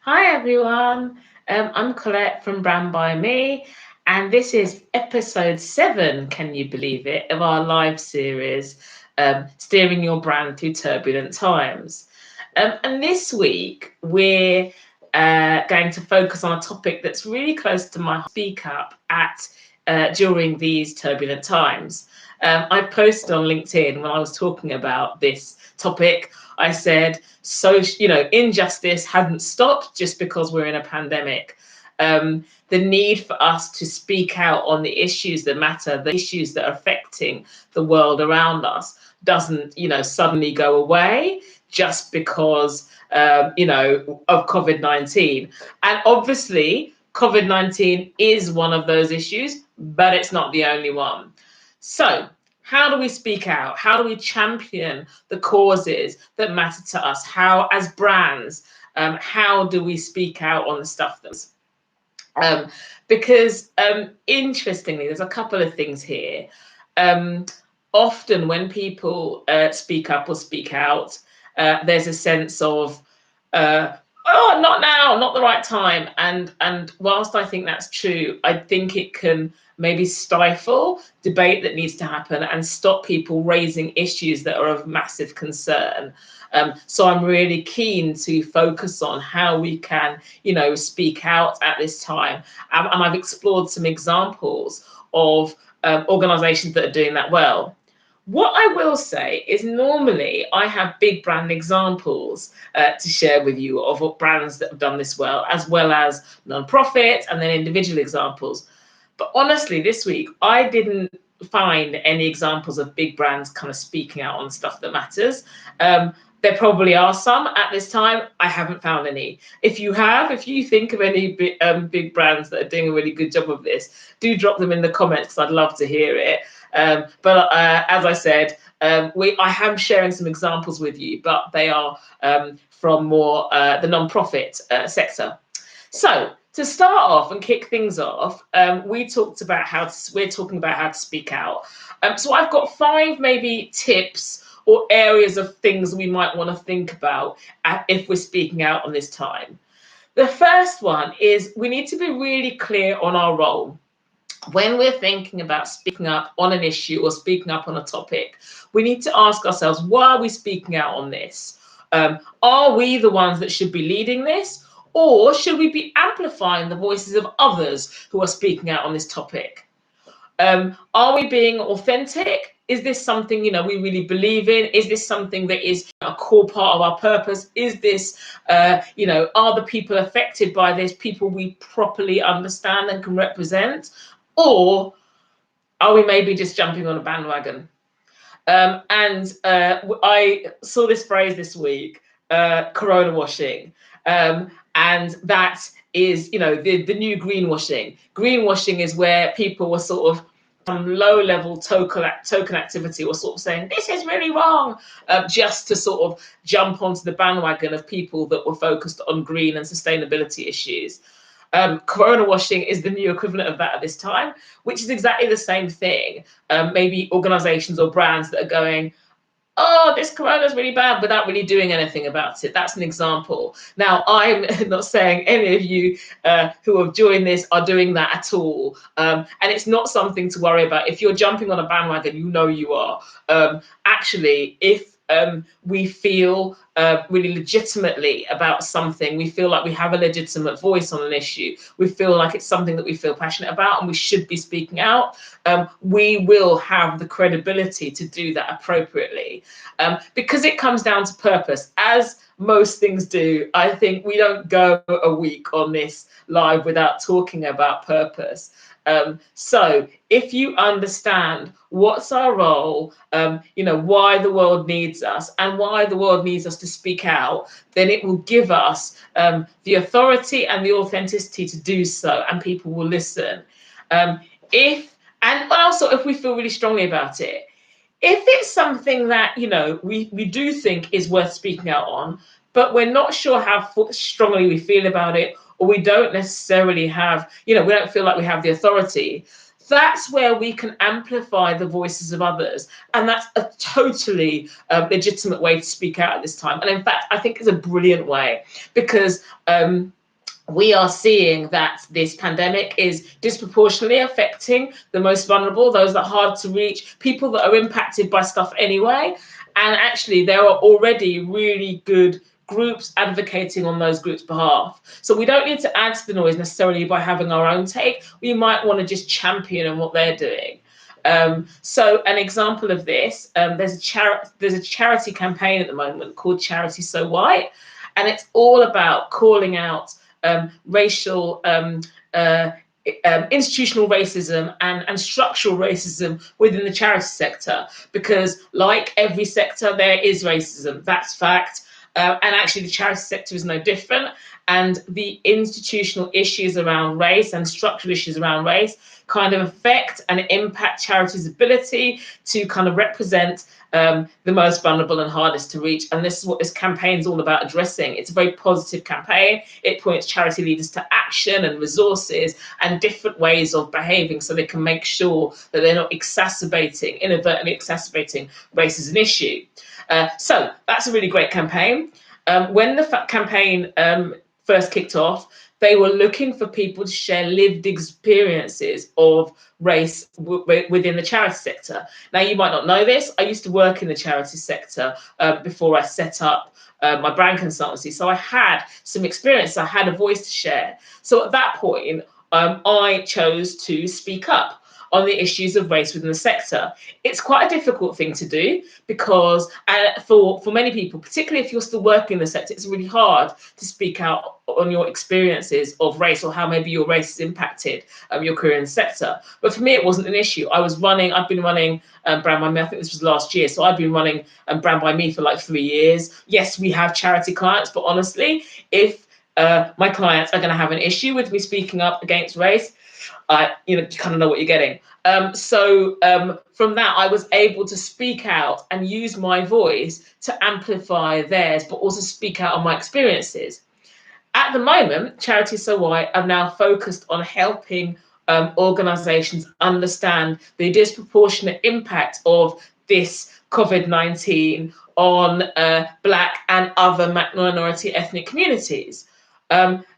Hi everyone, I'm Colette from Brand by Me, and this is episode 7, can you believe it, of our live series, Steering Your Brand Through Turbulent Times. And this week we're going to focus on a topic that's really close to my speak up at during these turbulent times. I posted on LinkedIn when I was talking about this topic. I said, so, injustice hadn't stopped just because we're in a pandemic. The need for us to speak out on the issues that matter, the issues that are affecting the world around us, doesn't, suddenly go away just because, of COVID-19. And obviously, COVID-19 is one of those issues, but it's not the only one. So, how do we speak out? How do we champion the causes that matter to us? How, as brands, how do we speak out on the stuff that's because interestingly, there's a couple of things here. Um, Often, when people speak up or speak out, there's a sense of oh, not now, not the right time. And whilst I think that's true, I think it can maybe stifle debate that needs to happen and stop people raising issues that are of massive concern. So I'm really keen to focus on how we can, speak out at this time. And I've explored some examples of organizations that are doing that well. What I will say is normally I have big brand examples to share with you of brands that have done this well as non-profit and then individual examples. But honestly, this week I didn't find any examples of big brands kind of speaking out on stuff that matters. There probably are some at this time. I haven't found any. If you think of any big brands that are doing a really good job of this, do drop them in the comments because I'd love to hear it. But as I said, I am sharing some examples with you, but they are from more the non-profit sector. So to start off and kick things off, we're talking about how to speak out. So I've got 5 maybe tips or areas of things we might want to think about if we're speaking out on this time. The first one is we need to be really clear on our role. When we're thinking about speaking up on an issue or speaking up on a topic, we need to ask ourselves, why are we speaking out on this? Are we the ones that should be leading this? Or should we be amplifying the voices of others who are speaking out on this topic? Are we being authentic? Is this something we really believe in? Is this something that is a core part of our purpose? Is this are the people affected by this people we properly understand and can represent? Or are we maybe just jumping on a bandwagon? I saw this phrase this week, corona washing. And that is, the new greenwashing. Greenwashing is where people were sort of low level token activity or sort of saying this is really wrong, just to sort of jump onto the bandwagon of people that were focused on green and sustainability issues. Corona washing is the new equivalent of that at this time, which is exactly the same thing. Maybe organizations or brands that are going, oh, this corona is really bad without really doing anything about it. That's an example. Now, I'm not saying any of you who have joined this are doing that at all. And it's not something to worry about. If you're jumping on a bandwagon, you are. Actually, if we feel really legitimately about something, we feel like we have a legitimate voice on an issue, we feel like it's something that we feel passionate about and we should be speaking out, we will have the credibility to do that appropriately, because it comes down to purpose. As most things do, I think we don't go a week on this live without talking about purpose. So if you understand what's our role, why the world needs us and why the world needs us to speak out, then it will give us the authority and the authenticity to do so, and people will listen. And also, if we feel really strongly about it, if it's something that we do think is worth speaking out on, but we're not sure how strongly we feel about it, or we don't necessarily have, we don't feel like we have the authority, That's where we can amplify the voices of others. And that's a totally legitimate way to speak out at this time. And in fact, I think it's a brilliant way, because we are seeing that this pandemic is disproportionately affecting the most vulnerable, those that are hard to reach, people that are impacted by stuff anyway. And actually, there are already really good groups advocating on those groups' behalf. So we don't need to add to the noise necessarily by having our own take. We might want to just champion on what they're doing. So an example of this, there's a charity campaign at the moment called Charity So White, and it's all about calling out racial institutional racism and structural racism within the charity sector, because like every sector, there is racism. That's fact. And actually, the charity sector is no different. And the institutional issues around race and structural issues around race kind of affect and impact charities' ability to kind of represent the most vulnerable and hardest to reach. And this is what this campaign is all about addressing. It's a very positive campaign. It points charity leaders to action and resources and different ways of behaving so they can make sure that they're not inadvertently exacerbating race as an issue. So that's a really great campaign. When the campaign first kicked off, they were looking for people to share lived experiences of race within the charity sector. Now, you might not know this. I used to work in the charity sector before I set up my brand consultancy. So I had some experience. I had a voice to share. So at that point, I chose to speak up on the issues of race within the sector. It's quite a difficult thing to do, because for many people, particularly if you're still working in the sector, it's really hard to speak out on your experiences of race or how maybe your race has impacted your career in the sector. But for me, it wasn't an issue. I've been running Brand by Me, I think this was last year. So I've been running Brand by Me for like 3 years. Yes, we have charity clients, but honestly, if my clients are going to have an issue with me speaking up against race, you kind of know what you're getting. So from that, I was able to speak out and use my voice to amplify theirs, but also speak out on my experiences. At the moment, Charity So White are now focused on helping organisations understand the disproportionate impact of this COVID-19 on Black and other minority ethnic communities.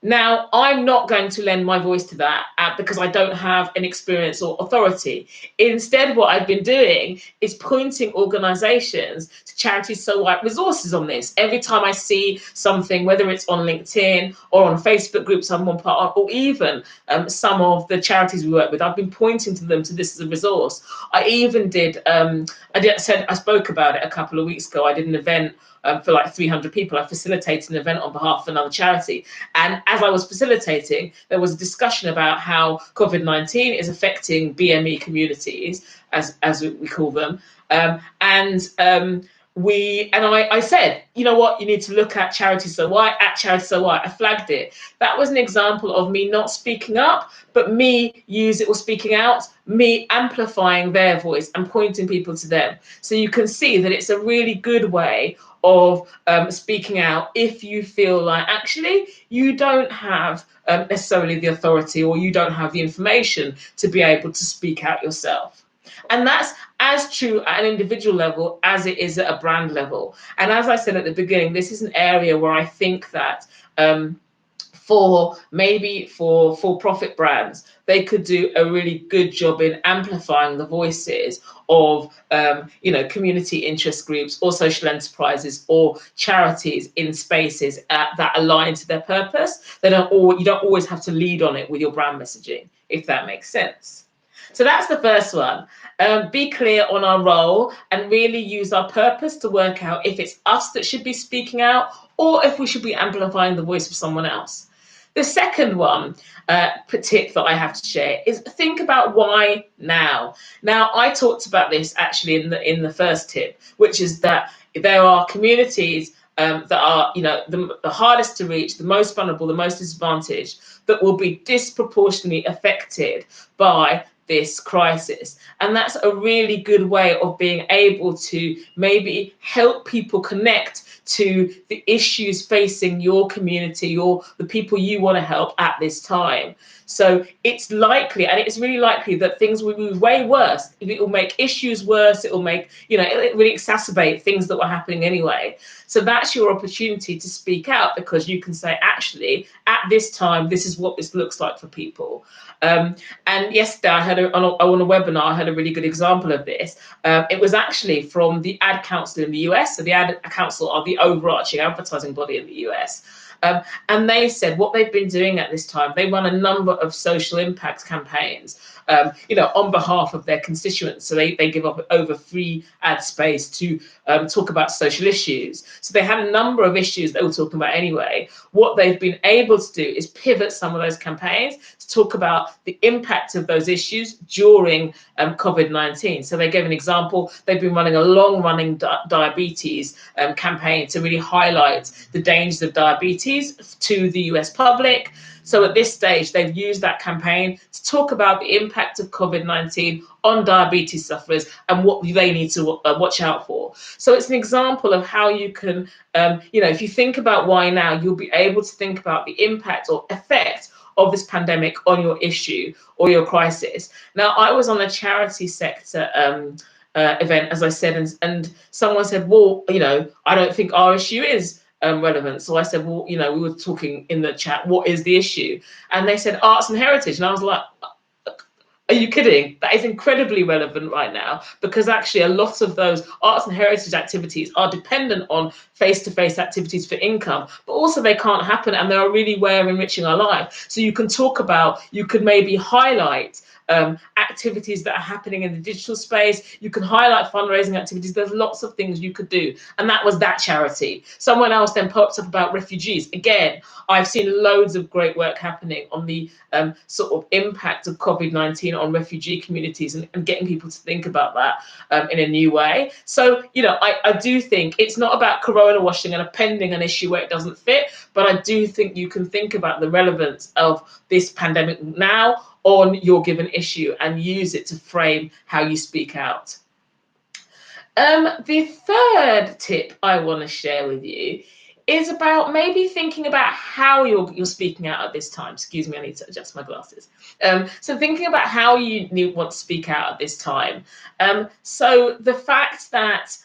Now, I'm not going to lend my voice to that because I don't have an experience or authority. Instead, what I've been doing is pointing organisations to Charity So White resources on this. Every time I see something, whether it's on LinkedIn or on Facebook groups I'm one part of, or even some of the charities we work with, I've been pointing to them to this as a resource. I even did, I spoke about it a couple of weeks ago. I did an event for like 300 people. I facilitated an event on behalf of another charity. And as I was facilitating, there was a discussion about how COVID-19 is affecting BME communities, as we call them. I said, you know what, you need to look at Charity So White, at Charity So White. I flagged it. That was an example of me not speaking up, but me speaking out, me amplifying their voice and pointing people to them. So you can see that it's a really good way of speaking out if you feel like actually you don't have necessarily the authority, or you don't have the information to be able to speak out yourself. And that's as true at an individual level as it is at a brand level. And as I said at the beginning, this is an area where I think that for for-profit brands, they could do a really good job in amplifying the voices of community interest groups or social enterprises or charities in spaces that align to their purpose. You don't always have to lead on it with your brand messaging, if that makes sense. So that's the first one. Be clear on our role and really use our purpose to work out if it's us that should be speaking out or if we should be amplifying the voice of someone else. The second one, tip that I have to share is think about why now. Now, I talked about this actually in the first tip, which is that there are communities that are, the hardest to reach, the most vulnerable, the most disadvantaged, that will be disproportionately affected by this crisis. And that's a really good way of being able to maybe help people connect to the issues facing your community or the people you want to help at this time. So it's likely, and it's really likely, that things will be way worse. It will make issues worse. It will make, it really exacerbate things that were happening anyway. So that's your opportunity to speak out, because you can say, actually, at this time, this is what this looks like for people. And yesterday, on a webinar, I had a really good example of this. It was actually from the Ad Council in the US. So the Ad Council are the overarching advertising body in the US. And they said what they've been doing at this time, they run a number of social impact campaigns, on behalf of their constituents. So they give up over free ad space to talk about social issues. So they had a number of issues they were talking about anyway. What they've been able to do is pivot some of those campaigns to talk about the impact of those issues during COVID-19. So they gave an example. They've been running a long-running diabetes campaign to really highlight the dangers of diabetes to the US public. So at this stage, they've used that campaign to talk about the impact of COVID-19 on diabetes sufferers and what they need to watch out for. So it's an example of how you can, if you think about why now, you'll be able to think about the impact or effect of this pandemic on your issue or your crisis. Now, I was on a charity sector event, as I said, and someone said, well, I don't think our issue is relevant. So I said, well, we were talking in the chat, what is the issue? And they said arts and heritage. And I was like, are you kidding? That is incredibly relevant right now, because actually a lot of those arts and heritage activities are dependent on face-to-face activities for income, but also they can't happen, and they're a really way of enriching our life. So you could maybe highlight activities that are happening in the digital space. You can highlight fundraising activities. There's lots of things you could do. And that was that charity. Someone else then popped up about refugees. Again, I've seen loads of great work happening on the sort of impact of COVID-19 on refugee communities and getting people to think about that in a new way. So, I do think it's not about corona washing and appending an issue where it doesn't fit, but I do think you can think about the relevance of this pandemic now on your given issue and use it to frame how you speak out. The third tip I want to share with you is about maybe thinking about how you're speaking out at this time. Excuse me, I need to adjust my glasses. So thinking about how you want to speak out at this time. So the fact that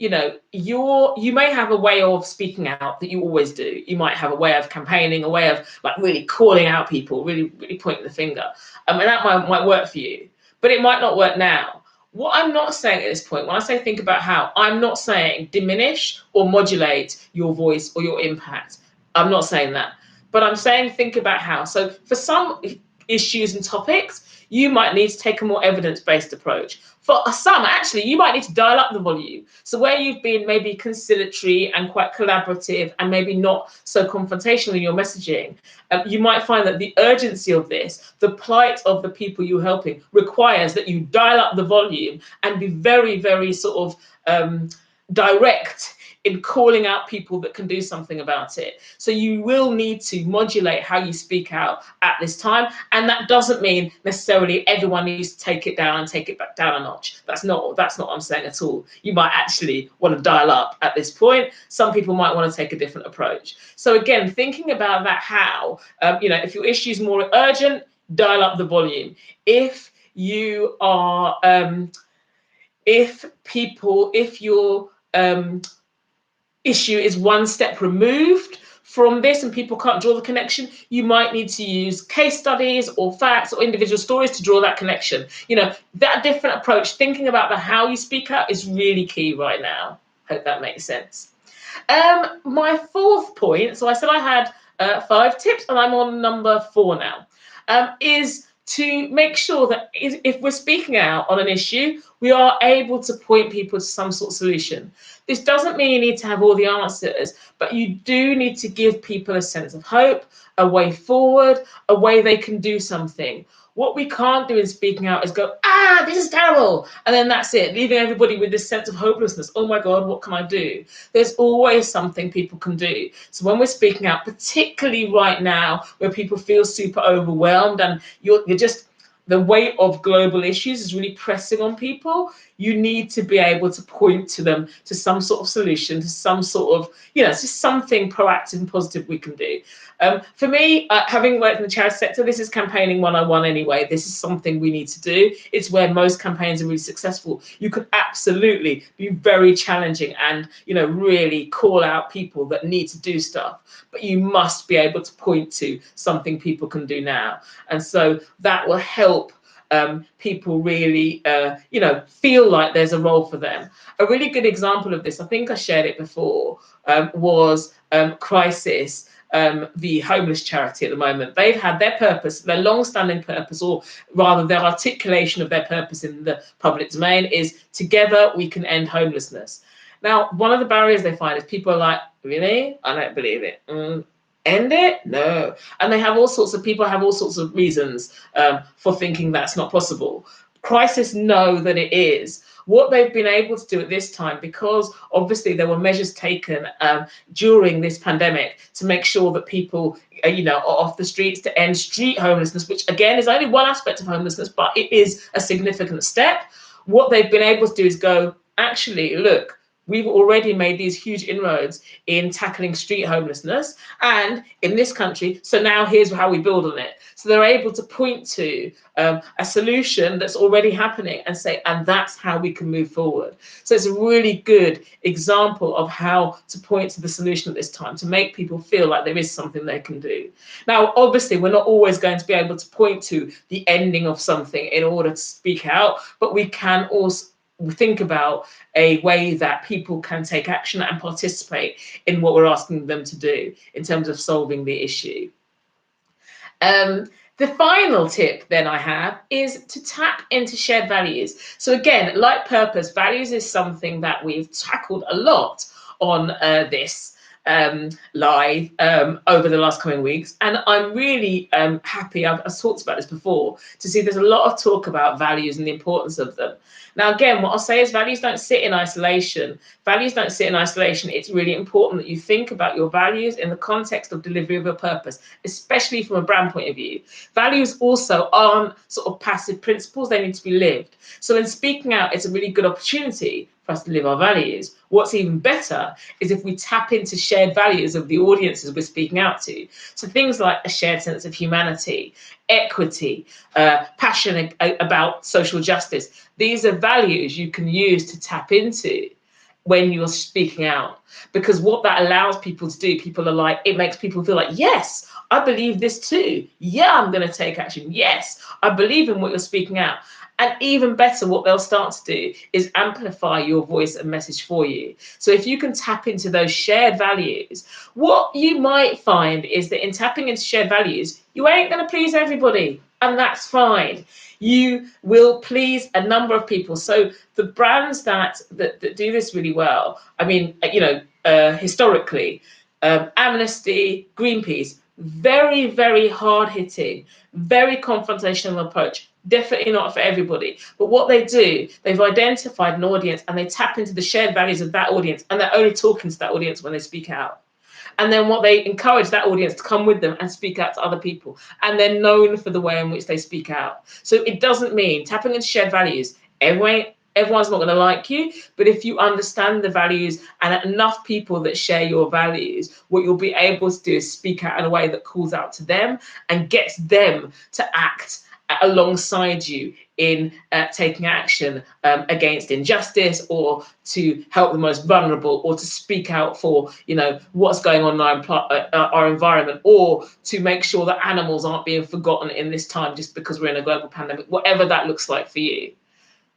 you may have a way of speaking out that you always do. You might have a way of campaigning, a way of like really calling out people, really pointing the finger, and that might work for you, but it might not work now. What I'm not saying at this point, when I say think about how, I'm not saying diminish or modulate your voice or your impact. I'm not saying that, but I'm saying think about how. So for some issues and topics, you might need to take a more evidence-based approach. For some, actually, you might need to dial up the volume. So where you've been maybe conciliatory and quite collaborative and maybe not so confrontational in your messaging, you might find that the urgency of this, the plight of the people you're helping, requires that you dial up the volume and be very, very sort of direct in calling out people that can do something about it. So you will need to modulate how you speak out at this time. And that doesn't mean necessarily everyone needs to take it down and take it back down a notch. That's not what I'm saying at all. You might actually want to dial up at this point. Some people might want to take a different approach. So again, thinking about that how, if your issue is more urgent, dial up the volume. If you are, if your issue is one step removed from this and people can't draw the connection, you might need to use case studies or facts or individual stories to draw that connection. That different approach, thinking about the how you speak out, is really key right now. Hope that makes sense. My fourth point, so I said I had 5 tips and I'm on number 4 now, is to make sure that if we're speaking out on an issue, we are able to point people to some sort of solution. This doesn't mean you need to have all the answers, but you do need to give people a sense of hope, a way forward, a way they can do something. What we can't do in speaking out is go, this is terrible, and then that's it, leaving everybody with this sense of hopelessness. Oh my God, what can I do? There's always something people can do. So when we're speaking out, particularly right now, where people feel super overwhelmed and you're just the weight of global issues is really pressing on people, you need to be able to point to them to some sort of solution, to some sort of, it's just something proactive and positive we can do. For me, having worked in the charity sector, this is campaigning 101 anyway. This is something we need to do. It's where most campaigns are really successful. You could absolutely be very challenging and, really call out people that need to do stuff, but you must be able to point to something people can do now. And so that will help people really, feel like there's a role for them. A really good example of this, I think I shared it before, was Crisis, the homeless charity at the moment. They've had their purpose, their long-standing purpose, or rather their articulation of their purpose in the public domain is together we can end homelessness. Now, one of the barriers they find is people are like, really? I don't believe it. End it? No. And they have all sorts of people have all sorts of reasons for thinking that's not possible. Crisis know that it is. What they've been able to do at this time, because obviously there were measures taken during this pandemic to make sure that people are off the streets, to end street homelessness, which again is only one aspect of homelessness, but it is a significant step. What they've been able to do is go, actually, look, we've already made these huge inroads in tackling street homelessness and in this country. So now here's how we build on it. So they're able to point to a solution that's already happening and say, and that's how we can move forward. So it's a really good example of how to point to the solution at this time to make people feel like there is something they can do. Now, obviously, we're not always going to be able to point to the ending of something in order to speak out, but we can also think about a way that people can take action and participate in what we're asking them to do in terms of solving the issue. The final tip then I have is to tap into shared values. So again, like purpose, values is something that we've tackled a lot on this live over the last coming weeks, and I'm really happy, I've talked about this before, to see there's a lot of talk about values and the importance of them. Now again, what I'll say is values don't sit in isolation. Values don't sit in isolation. It's really important that you think about your values in the context of delivery of a purpose, especially from a brand point of view. Values also aren't sort of passive principles, they need to be lived. So in speaking out, it's a really good opportunity for us to live our values. What's even better is if we tap into shared values of the audiences we're speaking out to. So things like a shared sense of humanity, equity, passion about social justice. These are values you can use to tap into when you're speaking out, because what that allows people to do, people are like, it makes people feel like, yes, I believe this too. Yeah, I'm going to take action. Yes, I believe in what you're speaking out. And even better, what they'll start to do is amplify your voice and message for you. So if you can tap into those shared values, what you might find is that in tapping into shared values, you ain't going to please everybody, and that's fine. You will please a number of people. So the brands that do this really well, I mean, historically, Amnesty, Greenpeace, very, very hard-hitting, very confrontational approach. Definitely not for everybody. But what they do, they've identified an audience and they tap into the shared values of that audience, and they're only talking to that audience when they speak out. And then what they encourage that audience to come with them and speak out to other people. And they're known for the way in which they speak out. So it doesn't mean tapping into shared values. Everyone's not going to like you, but if you understand the values and enough people that share your values, what you'll be able to do is speak out in a way that calls out to them and gets them to act alongside you in taking action against injustice, or to help the most vulnerable, or to speak out for what's going on in our environment, or to make sure that animals aren't being forgotten in this time just because we're in a global pandemic, whatever that looks like for you.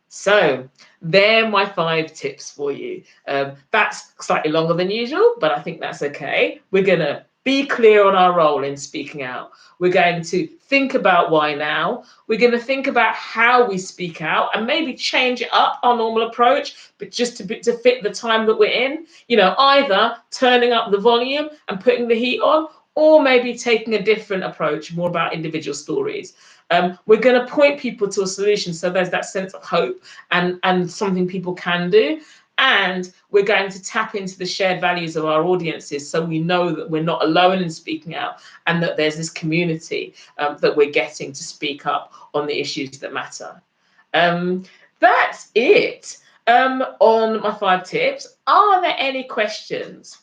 So they're my 5 tips for you. That's slightly longer than usual, but I think that's okay. We're going to be clear on our role in speaking out. We're going to think about why now. We're going to think about how we speak out and maybe change up our normal approach, but just to fit the time that we're in. Either turning up the volume and putting the heat on, or maybe taking a different approach, more about individual stories. We're going to point people to a solution, so there's that sense of hope and something people can do. and we're going to tap into the shared values of our audiences, so we know that we're not alone in speaking out, and that there's this community that we're getting to speak up on the issues that matter. That's it on my 5 tips. Are there any questions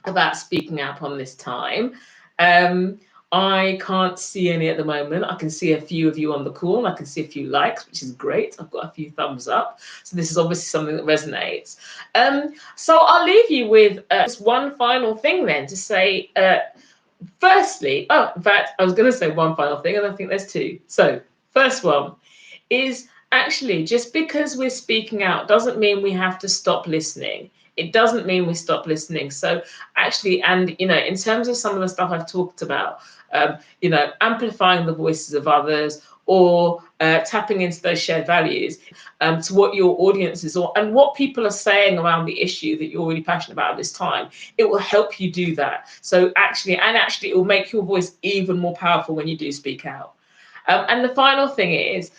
about speaking up on this time? I can't see any at the moment. I can see a few of you on the call, and I can see a few likes, which is great. I've got a few thumbs up. So this is obviously something that resonates. So I'll leave you with just one final thing then to say, firstly, in fact, I was going to say one final thing, and I think there's 2. So first one is, actually, just because we're speaking out doesn't mean we have to stop listening. It doesn't mean we stop listening. So actually, and in terms of some of the stuff I've talked about, amplifying the voices of others, or tapping into those shared values, to what your audience is, and what people are saying around the issue that you're really passionate about at this time, it will help you do that. So actually, it will make your voice even more powerful when you do speak out. And the final thing is,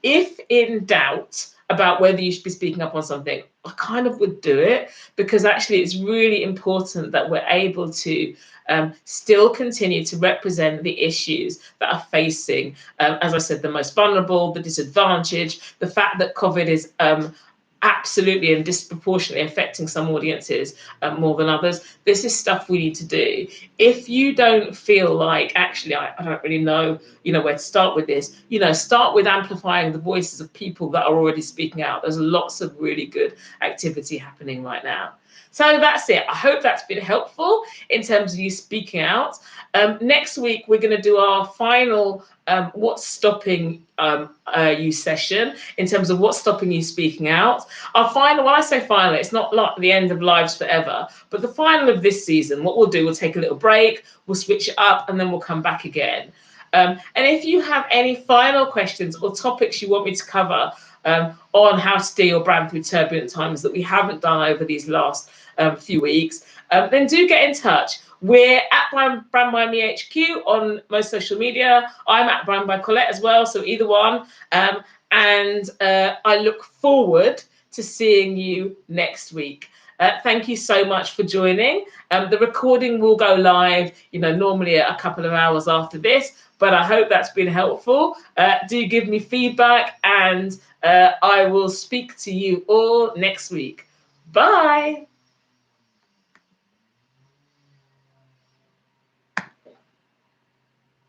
if in doubt about whether you should be speaking up on something, I kind of would do it, because actually it's really important that we're able to still continue to represent the issues that are facing, as I said, the most vulnerable, the disadvantaged, the fact that COVID is absolutely and disproportionately affecting some audiences more than others. This is stuff we need to do. If you don't feel like, actually, I don't really know, where to start with this, start with amplifying the voices of people that are already speaking out. There's lots of really good activity happening right now. So that's it. I hope that's been helpful in terms of you speaking out. Next week, we're going to do our final what's stopping you session, in terms of what's stopping you speaking out. Our final, when I say final, it's not like the end of Lives Forever, but the final of this season. What we'll do, we'll take a little break, we'll switch it up, and then we'll come back again. And if you have any final questions or topics you want me to cover on how to steer your brand through turbulent times that we haven't done over these last few weeks, then do get in touch. We're at Brand by Me HQ on most social media. I'm at Brand by Colette as well, so either one. And I look forward to seeing you next week. Thank you so much for joining. The recording will go live, normally a couple of hours after this, but I hope that's been helpful. Do give me feedback, and I will speak to you all next week. Bye.